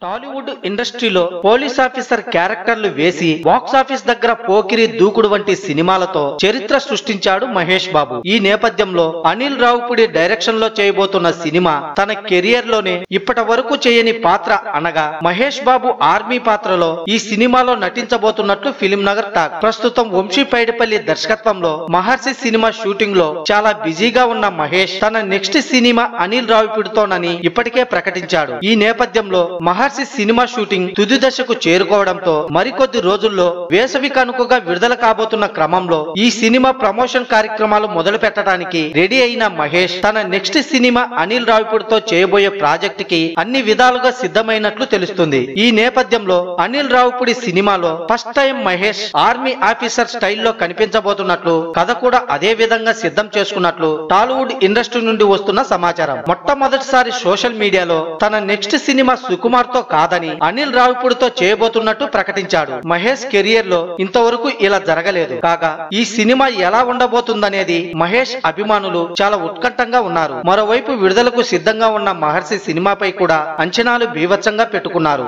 టాలీవుడ్ ఇండస్ట్రీలో police officer క్యారెక్టర్లు వేసి బాక్స్ ఆఫీస్ దగ్గర పోకిరి దూకుడు వంటి సినిమాలతో చరిత్ర సృష్టించాడు మహేష్ బాబు. ఈ నేపథ్యంలో అనిల్ రావుపూడి డైరెక్షన్ లో చేయబోతున్న సినిమా తన కెరియర్ లోనే ఇప్పటి వరకు చేయని పాత్ర అనగా మహేష్ బాబు ఆర్మీ పాత్రలో ఈ సినిమాలో నటించబోతున్నట్లు ఫిలిం నగర్ టాక్. ప్రస్తుతం వంశీ పైడిపల్లి దర్శకత్వంలో మహర్షి సినిమా షూటింగ్ లో చాలా బిజీగా ఉన్న మహేష్ తన నెక్స్ట్ సినిమా అనిల్ రావుపూడితోనని ఇప్పటికే ప్రకటించాడు. ఈ నేపథ్యంలో మహర్షి సినిమా షూటింగ్ తుది దశకు చేరుకోవడంతో మరికొద్ది రోజుల్లో వేసవి కానుకగా విడుదల కాబోతున్న క్రమంలో ఈ సినిమా ప్రమోషన్ కార్యక్రమాలు మొదలు పెట్టడానికి రెడీ అయిన మహేష్ తన నెక్స్ట్ సినిమా అనిల్ రావిపూడితో చేయబోయే ప్రాజెక్ట్ కి అన్ని విధాలుగా సిద్ధమైనట్లు తెలుస్తుంది. ఈ నేపథ్యంలో అనిల్ రావిపూడి సినిమాలో first time Mahesh army officer స్టైల్లో కనిపించబోతున్నట్లు కథ కూడా అదే విధంగా సిద్ధం చేసుకున్నట్లు టాలీవుడ్ ఇండస్ట్రీ నుండి వస్తున్న సమాచారం. మొట్టమొదటిసారి సోషల్ మీడియాలో తన నెక్స్ట్ సినిమా సుకుమార్ తో కాదని అనిల్ రావిపూడితో చేయబోతున్నట్టు ప్రకటించాడు. మహేష్ కెరియర్ లో ఇంతవరకు ఇలా జరగలేదు. కాగా ఈ సినిమా ఎలా ఉండబోతుందనేది మహేష్ అభిమానులు చాలా ఉత్కంఠంగా ఉన్నారు. మరోవైపు విడుదలకు సిద్ధంగా ఉన్న మహర్షి సినిమాపై కూడా అంచనాలు బీభత్సంగా పెట్టుకున్నారు.